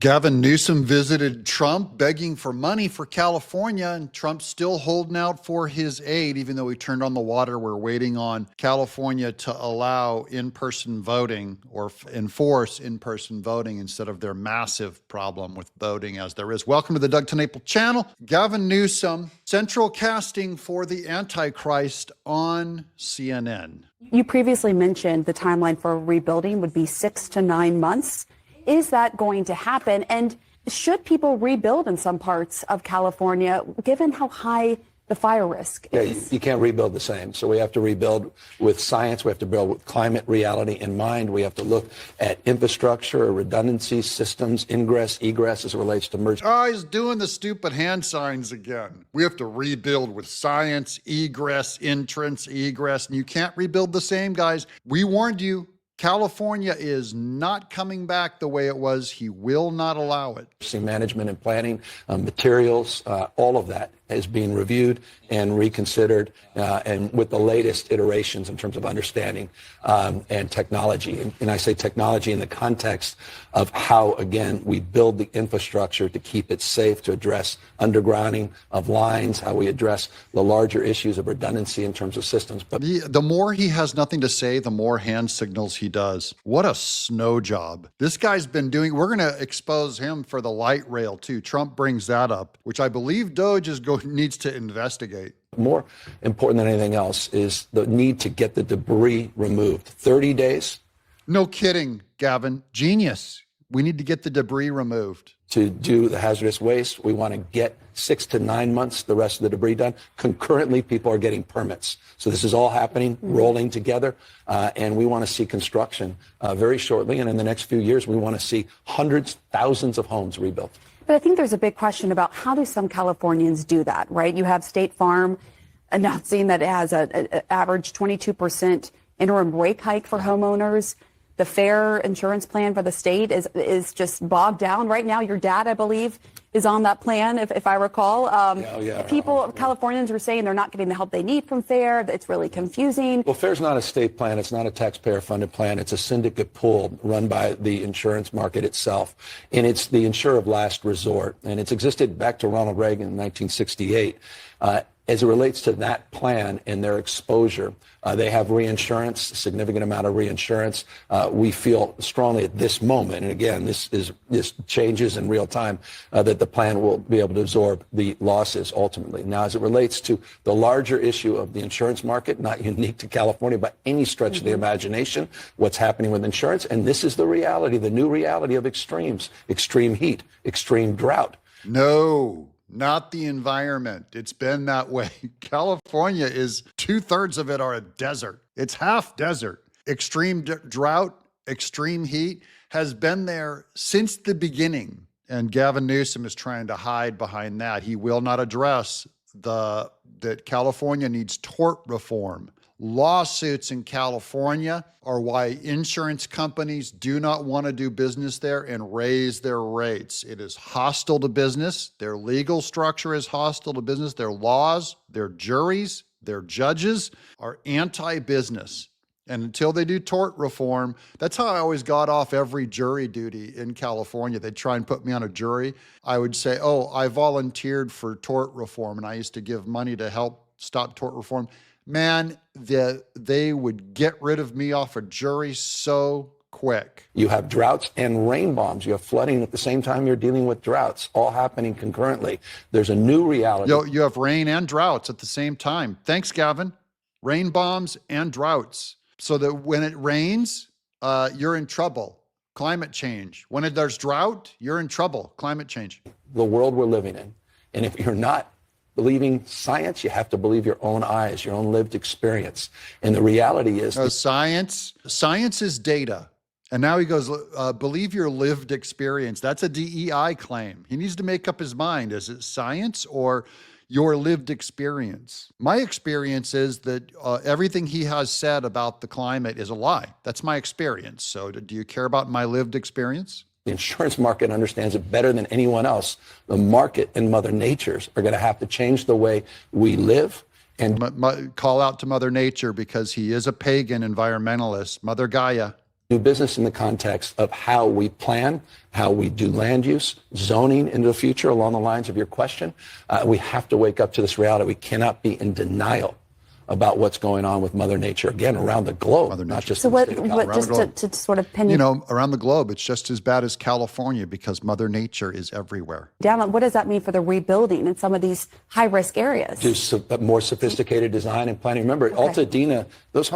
Gavin Newsom visited Trump begging for money for California, and Trump's still holding out for his aid, even though he turned on the water. We're waiting on California to allow in-person voting or enforce in-person voting instead of their massive problem with voting as there is. Welcome to the Doug TenNapel channel. Gavin Newsom, central casting for the Antichrist on CNN. You previously mentioned the timeline for rebuilding would be 6 to 9 months. Is that going to happen? And should people rebuild in some parts of California, given how high the fire risk is? Yeah, you can't rebuild the same. So we have to rebuild with science. We have to build with climate reality in mind. We have to look at infrastructure, redundancy, systems, ingress, egress as it relates to emergency. Oh, he's doing the stupid hand signs again. We have to rebuild with science, egress, entrance, egress. And you can't rebuild the same, guys. We warned you. California is not coming back the way it was. He will not allow it. Management and planning, materials, all of that is being reviewed and reconsidered, and with the latest iterations in terms of understanding and technology. And I say technology in the context of how, again, we build the infrastructure to keep it safe, to address undergrounding of lines, how we address the larger issues of redundancy in terms of systems. But the more he has nothing to say, the more hand signals he does. What a snow job. This guy's been doing, we're going to expose him for the light rail too. Trump brings that up, which I believe Doge needs to investigate. More important than anything else is the need to get the debris removed. 30 days. No kidding, Gavin. Genius. We need to get the debris removed. To do the hazardous waste, we want to get 6 to 9 months, the rest of the debris done. Concurrently, people are getting permits. So this is all happening, rolling together, and we want to see construction very shortly. And in the next few years, we want to see hundreds, thousands of homes rebuilt. But I think there's a big question about how do some Californians do that, right? You have State Farm announcing that it has an average 22% interim rate hike for homeowners. The fair insurance plan for the state is just bogged down right now. Your dad, I believe, is on that plan, if I recall. Californians are saying they're not getting the help they need from FAIR. It's really confusing. Well, FAIR's not a state plan. It's not a taxpayer-funded plan. It's a syndicate pool run by the insurance market itself. And it's the insurer of last resort. And it's existed back to Ronald Reagan in 1968. As it relates to that plan and their exposure, they have reinsurance, a significant amount of reinsurance. We feel strongly at this moment, and again, this changes in real time, that the plan will be able to absorb the losses ultimately. Now, as it relates to the larger issue of the insurance market, not unique to California by any stretch of the imagination, what's happening with insurance, and this is the reality, the new reality of extremes, extreme heat, extreme drought. No. Not the environment. It's been that way. California is 2/3 of it are a desert. It's half desert. Extreme drought, extreme heat has been there since the beginning. And Gavin Newsom is trying to hide behind that. He will not address that California needs tort reform. Lawsuits in California are why insurance companies do not want to do business there and raise their rates. It is hostile to business. Their legal structure is hostile to business. Their laws, their juries, their judges are anti-business. And until they do tort reform, that's how I always got off every jury duty in California. They'd try and put me on a jury. I would say, oh, I volunteered for tort reform, and I used to give money to help stop tort reform. Man, they would get rid of me off a jury so quick. You have droughts and rain bombs. You have flooding at the same time you're dealing with droughts, all happening concurrently. There's a new reality. You have rain and droughts at the same time. Thanks, Gavin. Rain bombs and droughts. So that when it rains, you're in trouble. Climate change. When there's drought, you're in trouble. Climate change. The world we're living in. And if you're not believing science, you have to believe your own eyes, your own lived experience. And the reality is... Science is data. And now he goes, believe your lived experience. That's a DEI claim. He needs to make up his mind. Is it science or your lived experience? My experience is that everything he has said about the climate is a lie. That's my experience. So do you care about my lived experience? The insurance market understands it better than anyone else. The market and Mother Nature's are going to have to change the way we live. And call out to Mother Nature because he is a pagan environmentalist. Mother Gaia. Do business in the context of how we plan, how we do land use, zoning into the future along the lines of your question. We have to wake up to this reality. We cannot be in denial about what's going on with Mother Nature, again, around the globe, not just in the state of California. Just to sort of pin you around the globe, it's just as bad as California because Mother Nature is everywhere. down, what does that mean for the rebuilding in some of these high-risk areas? To more sophisticated design and planning. Remember, Altadena,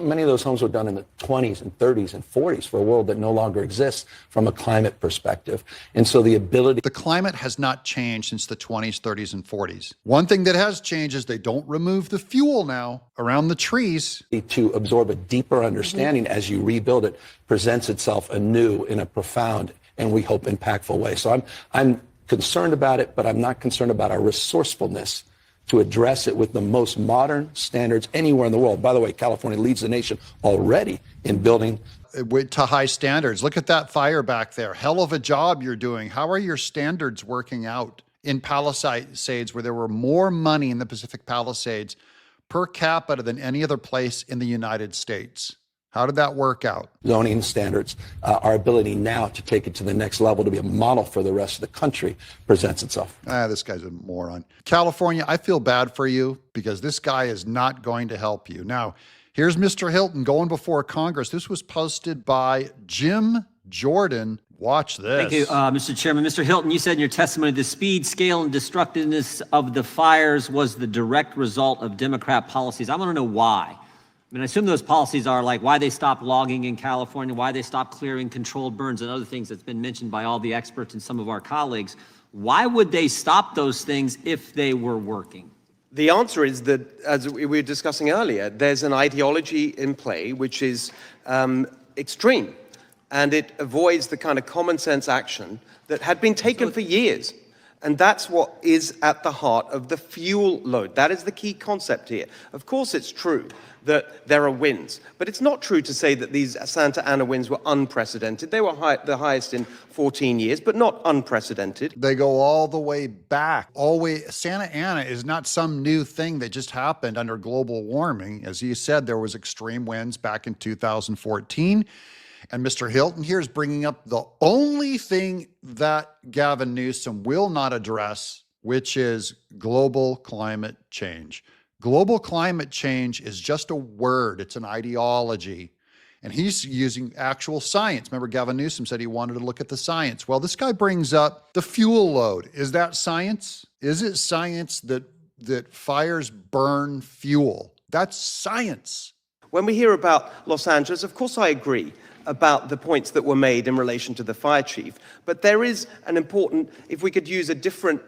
many of those homes were done in the 20s and 30s and 40s for a world that no longer exists from a climate perspective. And so the climate has not changed since the 20s, 30s, and 40s. One thing that has changed is they don't remove the fuel now around the trees. To absorb a deeper understanding as you rebuild it presents itself anew in a profound and we hope impactful way. So I'm concerned about it, but I'm not concerned about our resourcefulness to address it with the most modern standards anywhere in the world. By the way, California leads the nation already in building to high standards. Look at that fire back there. Hell of a job you're doing. How are your standards working out in Palisades, where there were more money in the Pacific Palisades per capita than any other place in the United States? How did that work out? Zoning standards, our ability now to take it to the next level, to be a model for the rest of the country, presents itself. This guy's a moron. California, I feel bad for you because this guy is not going to help you. Now, here's Mr. Hilton going before Congress. This was posted by Jim Jordan. Watch this. Thank you, Mr. Chairman. Mr. Hilton, you said in your testimony the speed, scale, and destructiveness of the fires was the direct result of Democrat policies. I want to know why. I mean, I assume those policies are like why they stopped logging in California, why they stopped clearing controlled burns and other things that's been mentioned by all the experts and some of our colleagues. Why would they stop those things if they were working? The answer is that, as we were discussing earlier, there's an ideology in play which is extreme, and it avoids the kind of common sense action that had been taken for years. And that's what is at the heart of the fuel load. That is the key concept here. Of course, it's true that there are winds, but it's not true to say that these Santa Ana winds were unprecedented. They were the highest in 14 years, but not unprecedented. They go all the way back. Santa Ana is not some new thing that just happened under global warming. As you said, there was extreme winds back in 2014. And Mr. Hilton here is bringing up the only thing that Gavin Newsom will not address, which is global climate change. Global climate change is just a word. It's an ideology. And he's using actual science. Remember, Gavin Newsom said he wanted to look at the science. Well, this guy brings up the fuel load. Is that science? Is it science that fires burn fuel? That's science. When we hear about Los Angeles, of course I agree about the points that were made in relation to the fire chief. But there is an important, if we could use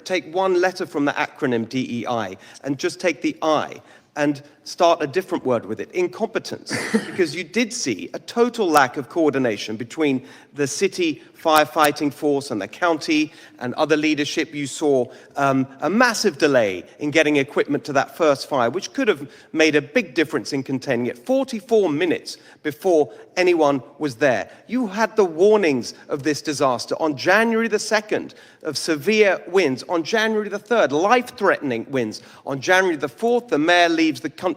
take one letter from the acronym DEI and just take the I and start a different word with it, incompetence. Because you did see a total lack of coordination between the city firefighting force and the county and other leadership. You saw a massive delay in getting equipment to that first fire, which could have made a big difference in containing it. 44 minutes before anyone was there. You had the warnings of this disaster on January the 2nd of severe winds, on January the 3rd, life-threatening winds. On January the 4th, the mayor leaves the country.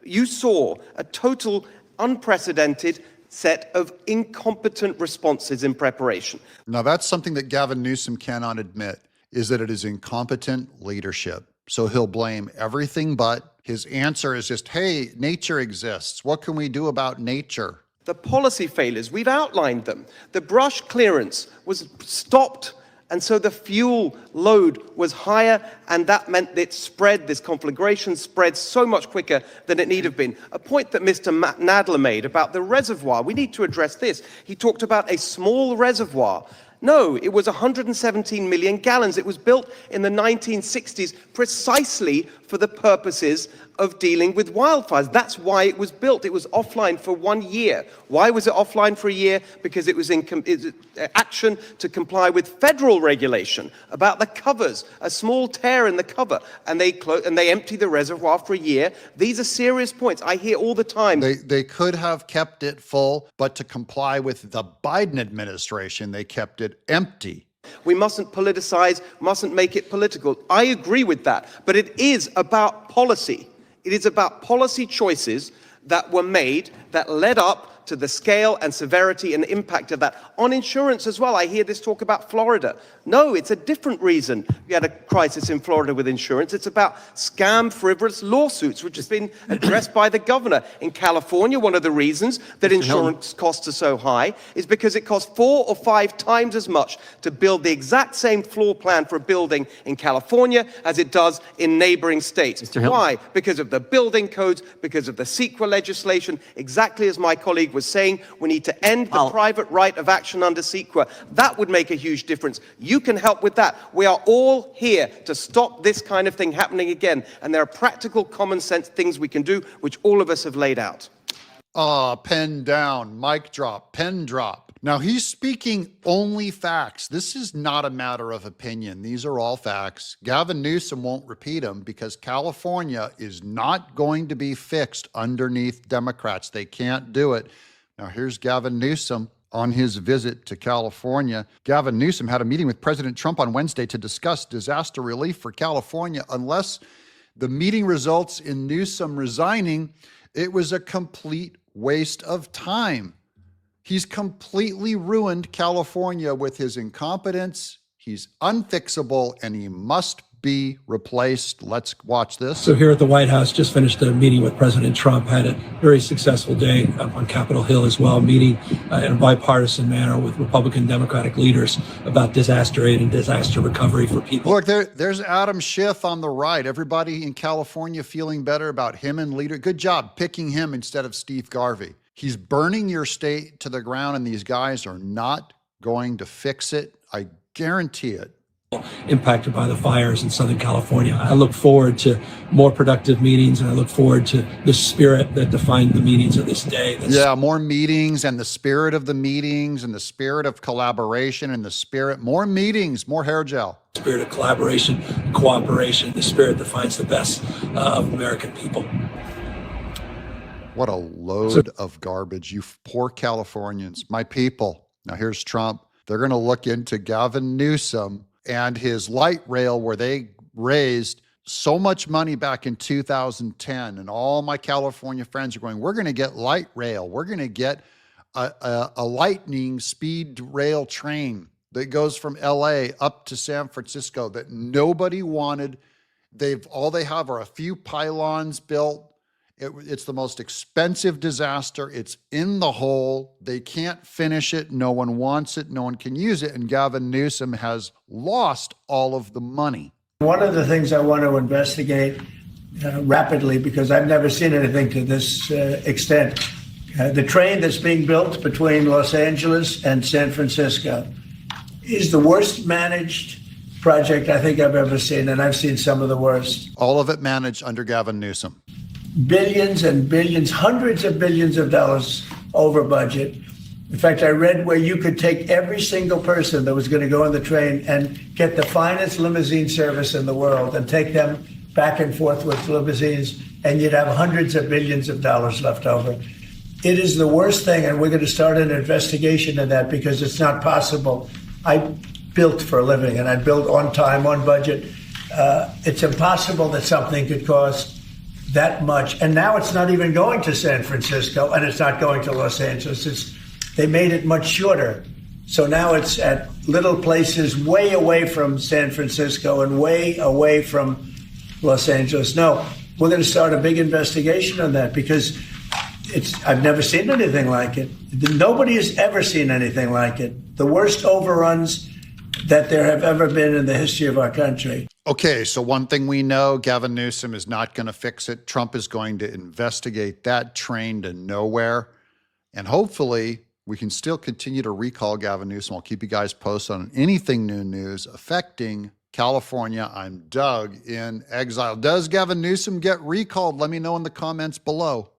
You saw a total unprecedented set of incompetent responses in preparation. Now, that's something that Gavin Newsom cannot admit, is that it is incompetent leadership. So he'll blame everything, but his answer is just, hey, nature exists. What can we do about nature? The policy failures, we've outlined them. The brush clearance was stopped, and so the fuel load was higher, and that meant that this conflagration spread so much quicker than it need have been. A point that Mr. Nadler made about the reservoir, we need to address this. He talked about a small reservoir. No, it was 117 million gallons. It was built in the 1960s precisely for the purposes of dealing with wildfires. That's why it was built. It was offline for 1 year. Why was it offline for a year? Because it was in action to comply with federal regulation about the covers, a small tear in the cover, and they empty the reservoir for a year. These are serious points. I hear all the time. They could have kept it full, but to comply with the Biden administration, they kept it empty. We mustn't politicize, mustn't make it political. I agree with that, but it is about policy. It is about policy choices that were made that led up to the scale and severity and impact of that. On insurance as well, I hear this talk about Florida. No, it's a different reason we had a crisis in Florida with insurance. It's about scam, frivolous lawsuits, which has been addressed by the governor. In California, one of the reasons that insurance costs are so high is because it costs 4 or 5 times as much to build the exact same floor plan for a building in California as it does in neighboring states. Why? Because of the building codes, because of the CEQA legislation. Exactly as my colleague was saying, we need to end the private right of action under CEQA. That would make a huge difference. You can help with that. We are all here to stop this kind of thing happening again. And there are practical, common sense things we can do, which all of us have laid out. Pen down, mic drop, pen drop. Now he's speaking only facts. This is not a matter of opinion. These are all facts. Gavin Newsom won't repeat them because California is not going to be fixed underneath Democrats. They can't do it. Now here's Gavin Newsom on his visit to California. Gavin Newsom had a meeting with President Trump on Wednesday to discuss disaster relief for California. Unless the meeting results in Newsom resigning, it was a complete waste of time. He's completely ruined California with his incompetence. He's unfixable and he must be replaced. Let's watch this. So here at the White House, just finished a meeting with President Trump, had a very successful day on Capitol Hill as well, meeting in a bipartisan manner with Republican Democratic leaders about disaster aid and disaster recovery for people. Look, there's Adam Schiff on the right. Everybody in California feeling better about him and leader. Good job picking him instead of Steve Garvey. He's burning your state to the ground, and these guys are not going to fix it. I guarantee it. Impacted by the fires in Southern California. I look forward to more productive meetings, and I look forward to the spirit that defined the meetings of this day. Yeah, more meetings and the spirit of the meetings and the spirit of collaboration and the spirit, more meetings, more hair gel. Spirit of collaboration, cooperation, the spirit that finds the best of American people. What a load of garbage, you poor Californians, my people. Now here's Trump. They're going to look into Gavin Newsom and his light rail, where they raised so much money back in 2010. And all my California friends are going, we're going to get light rail. We're going to get a lightning speed rail train that goes from LA up to San Francisco that nobody wanted. All they have are a few pylons built. It's the most expensive disaster. It's in the hole. They can't finish it. No one wants it. No one can use it. And Gavin Newsom has lost all of the money. One of the things I want to investigate rapidly, because I've never seen anything to this extent, the train that's being built between Los Angeles and San Francisco is the worst managed project I think I've ever seen, and I've seen some of the worst. All of it managed under Gavin Newsom. Billions and billions, hundreds of billions of dollars over budget. In fact, I read where you could take every single person that was going to go on the train and get the finest limousine service in the world and take them back and forth with limousines, and you'd have hundreds of billions of dollars left over. It is the worst thing, and we're going to start an investigation of that because it's not possible. I built for a living, and I built on time, on budget. It's impossible that something could cost that much. And now it's not even going to San Francisco, and it's not going to Los Angeles. They made it much shorter. So now it's at little places way away from San Francisco and way away from Los Angeles. No, we're going to start a big investigation on that because I've never seen anything like it. Nobody has ever seen anything like it. The worst overruns that there have ever been in the history of our country. Okay, so one thing we know, Gavin Newsom is not going to fix it. Trump is going to investigate that train to nowhere. And hopefully we can still continue to recall Gavin Newsom. I'll keep you guys posted on anything new news affecting California. I'm Doug in exile. Does Gavin Newsom get recalled? Let me know in the comments below.